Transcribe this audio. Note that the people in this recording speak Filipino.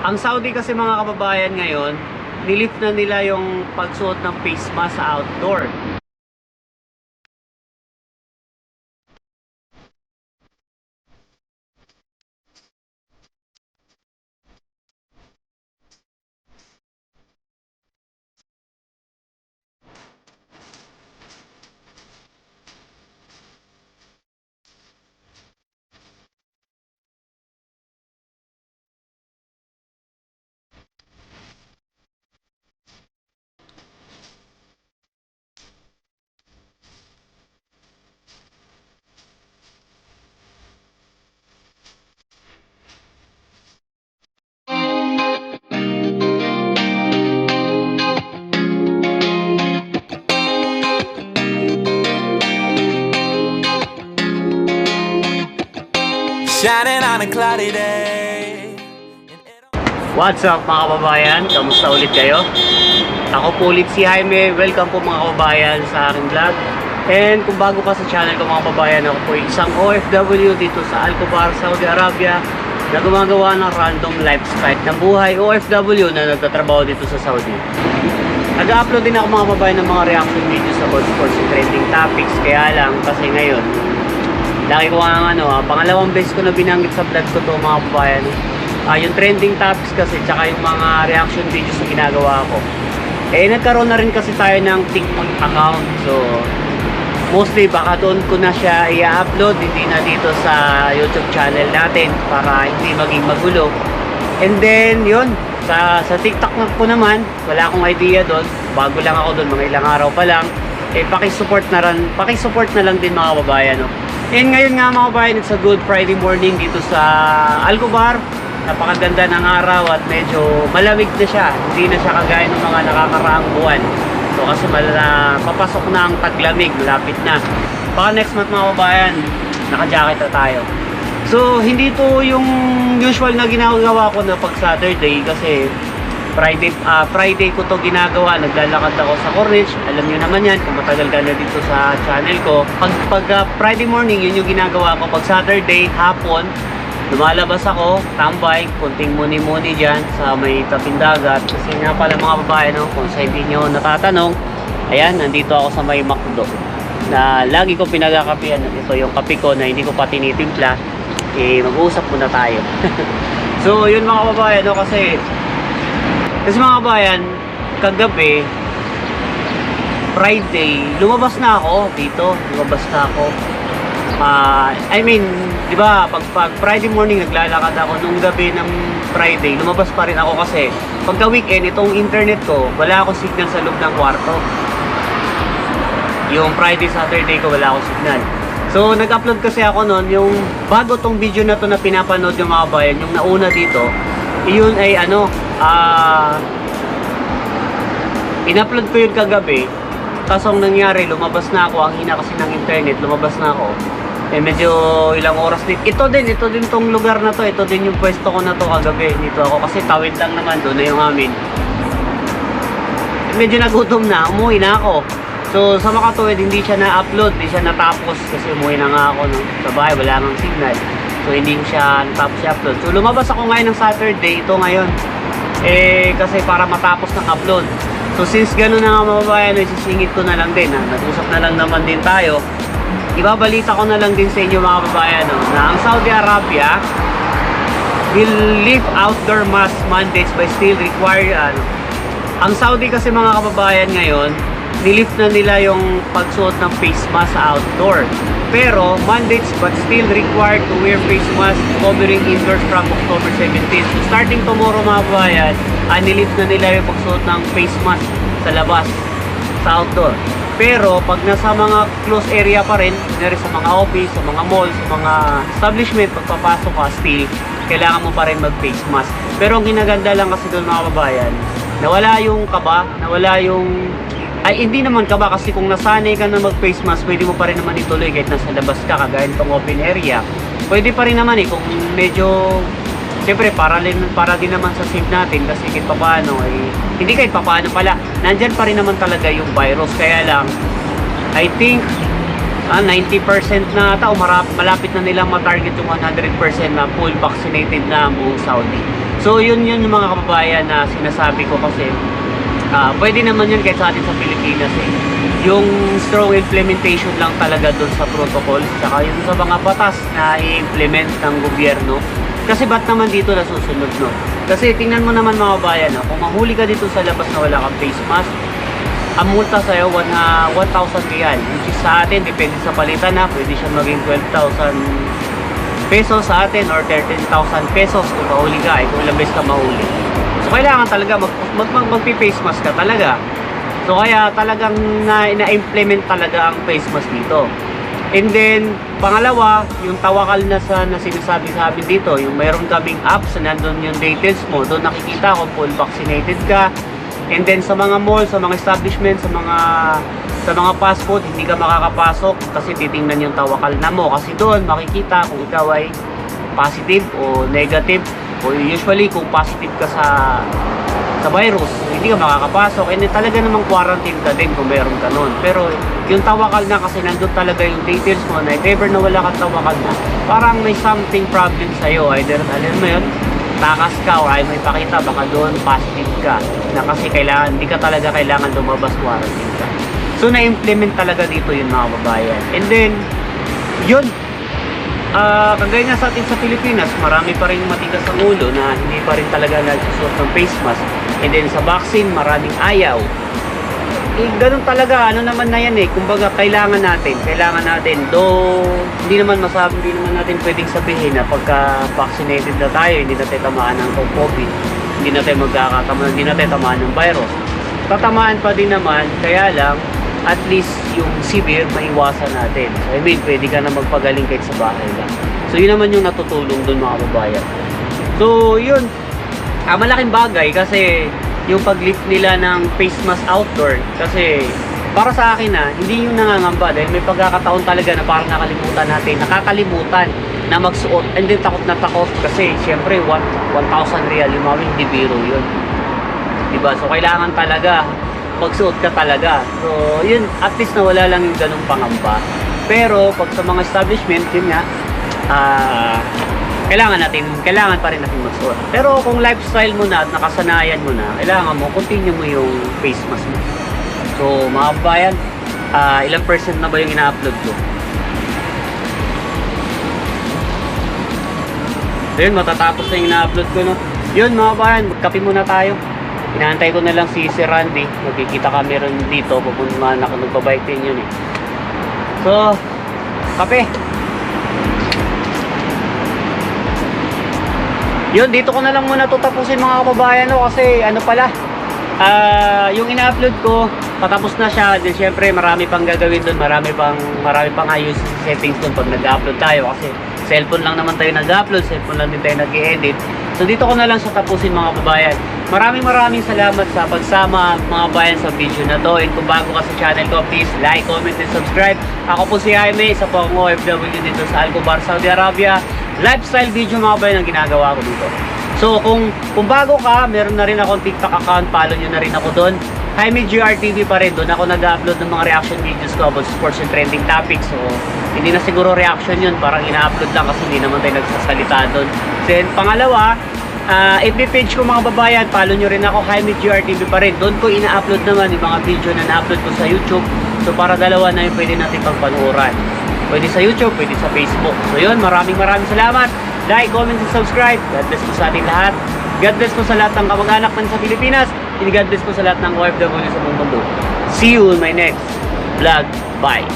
Ang Saudi kasi mga kababayan ngayon, nilift na nila yung pagsuot ng face mask sa outdoor. Shining on a cloudy day. What's up mga kababayan? Kamusta ulit kayo? Ako po ulit si Jaime. Welcome po mga kababayan sa aking vlog. And kung bago ka sa channel ko mga kababayan, ako po isang OFW dito sa Alcobar, Saudi Arabia na gumagawa ng random lifestyle ng buhay OFW na nagtatrabaho dito sa Saudi. Nag-upload din ako mga kababayan ng mga reaction videos about sports and trending topics. Kaya lang kasi ngayon lagi ko nga pangalawang beses ko na binanggit sa vlog ko to mga kababayan. Yung trending topics kasi tsaka yung mga reaction videos na ginagawa ko. Nagkaroon na rin kasi tayo ng TikTok account. So mostly baka doon ko na siya i-upload, hindi na dito sa YouTube channel natin para hindi maging magulo. And then yun, sa TikTok ko naman, wala akong idea doon. Bago lang ako doon, mga ilang araw pa lang. Paki-support na lang din mga kababayan. And ngayon nga mga kababayan, it's a good Friday morning dito sa Alcobar. Napakaganda ng araw at medyo malamig na siya. Hindi na siya kagaya ng mga nakakaraang buwan. So kasi papasok na ang taglamig, malapit na. Baka next month mga kababayan, naka-jacket na tayo. So hindi to yung usual na ginagawa ko na pag Saturday kasi Friday ko to ginagawa. Naglalakad ako sa Corniche. Alam niyo naman yan kung matagal ka na dito sa channel ko. Pag Friday morning, yun yung ginagawa ko. Pag Saturday, hapon, lumalabas ako, tambay, kunting muni-muni dyan sa may taping dagat. Kasi nga pala mga babae, kung sa hindi nyo natatanong, ayan, nandito ako sa may McDo na lagi ko pinagkakapihan. Ito yung kape ko na hindi ko pa tinitimpla. Mag-uusap muna tayo. So yun mga babae, kasi mga kabayan, kagabi, Friday, lumabas na ako dito. Di ba, pag Friday morning naglalakad ako, nung gabi ng Friday, lumabas pa rin ako kasi pagka weekend, itong internet ko, wala akong signal sa loob ng kwarto. Yung Friday, Saturday ko, wala akong signal. So, nag-upload kasi ako noon, yung bago tong video na to na pinapanood yung mga kabayan, yung nauna dito, yun ay in-upload ko yun kagabi. Kaso ang nangyari, lumabas na ako. Ang hina kasi ng internet, lumabas na ako. Medyo ilang oras din. Ito din tong lugar na to. Ito din yung pwesto ko na to kagabi. Dito ako kasi tawid lang naman, doon na yung amin. Medyo nagutom na, umuwi na ako. So sa makatuwid, hindi siya na-upload, hindi siya natapos kasi umuwi na nga ako sa bahay, wala nang signal. So hindi siya natapos i-upload. So lumabas ako ngayon ng Saturday, ito ngayon. Kasi para matapos ng upload. So since gano'n na nga mga babayan, isisingit ko na lang din. Nag-usap na lang naman din tayo. Ibabalita ko na lang din sa inyo mga babayan na ang Saudi Arabia will lift outdoor mask mandates by still require ang Saudi kasi mga kababayan ngayon, nilift na nila yung pagsuot ng face mask sa outdoor. Pero mandates but still required to wear face mask covering indoors from October 17. So starting tomorrow mga kababayan, nilift na nila yung pagsuot ng face mask sa labas, sa outdoor. Pero pag nasa mga close area pa rin, sa mga office, sa mga mall, sa mga establishment, pagpapasok ka still, kailangan mo pa rin mag face mask. Pero ang ginaganda lang kasi doon mga kababayan, nawala yung kaba, hindi naman kaba kasi kung nasanay ka na mag face mask, pwede mo pa rin naman ituloy kahit nasa labas ka, kagaya nitong open area. Pwede pa rin naman kung medyo, siyempre para din naman sa safe natin kasi kahit papaano, hindi kahit papaano pala, nandyan pa rin naman talaga yung virus. Kaya lang, I think, 90% na tao, malapit na nilang matarget yung 100% na full vaccinated na ang buong Saudi. So yun yung mga kababayan na sinasabi ko kasi pwede naman yun kahit sa atin sa Pilipinas eh. Yung strong implementation lang talaga dun sa protocol, saka yun sa mga batas na i-implement ng gobyerno. Kasi ba't naman dito nasusunod, no? Kasi tingnan mo naman mga kababayan, no? Kung mahuli ka dito sa labas na wala kang face mask, ang multa sa'yo 1,000 real, which is sa atin, depende sa palitan na, pwede siya maging 12,000 pesos sa atin or 13,000 pesos kung mahuli ka, kung ilang beses ka mahuli. So kailangan talaga magpi-face mask ka talaga. So kaya talagang na-implement talaga ang face mask dito. And then, pangalawa, yung tawakal na sinasabi sa amin dito, yung mayroon kaming apps na nandun yung details mo, doon nakikita kung full vaccinated ka. And then sa mga mall, sa mga establishment, sa mga fast food, hindi ka makakapasok kasi titingnan yung tawakal na mo. Kasi doon makikita kung ikaw ay positive o negative. O usually kung positive ka sa virus, hindi ka makakapasok. And then talaga namang quarantine ka din kung meron ka nun. Pero yung tawakal na kasi nandun talaga yung details mo na if ever na wala kang tawakal na, parang may something problem sa'yo. Either, alam mo yun, takas ka o ay may pakita, baka doon positive ka. Na kasi hindi ka talaga kailangan lumabas, quarantine ka. So na-implement talaga dito yun mga kababayan. And then, yun, kagaya nga sa atin sa Pilipinas, marami pa rin matigas ang ulo na hindi pa rin talaga nagsusuot ng face mask. And then sa vaccine, maraming ayaw. Ganun talaga, ano naman na yan eh. Kumbaga, kailangan natin, though hindi naman natin pwedeng sabihin na pagka vaccinated na tayo, hindi natin tamaan ng COVID, hindi natin tamaan ng virus. Tatamaan pa din naman, kaya lang, at least yung severe maiwasan natin. So, I mean, pwede ka na magpagaling kahit sa bahay lang. So yun naman yung natutulong dun mga kababayan. So yun, malaking bagay kasi yung pag-lift nila ng face mask outdoor, kasi para sa akin hindi yung nangangamba dahil may pagkakataon talaga na parang nakakalimutan na magsuot. And then takot na takot kasi syempre 1,000 real yung mga hindi biro yun, diba? So kailangan talaga magsuot ka talaga. So, yun, at least nawala lang yung ganung pangamba. Pero, pag sa mga establishment, yun nga, kailangan pa rin natin magsuot. Pero, kung lifestyle mo na at nakasanayan mo na, kailangan mo, continue mo yung face mask mo. So, mga kabayan, ilang percent na ba yung ina-upload ko? So, yun, matatapos na yung ina-upload ko, no? Yun, mga kabayan, magkape muna tayo. Inaantay ko na lang si Randy. Magkikita kami rin dito. Pupunta na ako, nagpabike din yun eh. So, kape. Yun, dito ko na lang muna tutapusin mga kababayan, no? Kasi ano pala, yung ina-upload ko, patapos na siya. Then syempre marami pang gagawin doon. Marami pang ayos settings doon pag nag-upload tayo. Kasi cellphone lang naman tayo nag-upload. Cellphone lang din tayo nag-edit. So dito ko na lang siya tapusin mga kababayan. Maraming salamat sa pagsama mga bayan sa video na to. And kung bago ka sa channel ko, please like, comment, and subscribe. Ako po si Jaime, isa po akong OFW dito sa Alcobar, Saudi Arabia. Lifestyle video mga bayan ang ginagawa ko dito. So kung bago ka, meron na rin akong TikTok account, follow nyo na rin ako doon. Jaime GRTV pa rin, doon ako nag-upload ng mga reaction videos ko about sports and trending topics. So hindi na siguro reaction yun, parang ina-upload lang kasi hindi naman tayo nagsasalita doon. Then pangalawa, FB page ko mga babayan, follow nyo rin ako, Jaime GRTV pa rin. Doon ko ina-upload naman yung mga video na na-upload ko sa YouTube. So para dalawa na yung pwede natin pagpanuoran. Pwede sa YouTube, pwede sa Facebook. So yun, maraming salamat. Like, comment, and subscribe. God bless po sa ating lahat. God bless po sa lahat ng kamag-anak man sa Pilipinas. And God bless po sa lahat ng OFW sa buong mundo. See you in my next vlog. Bye.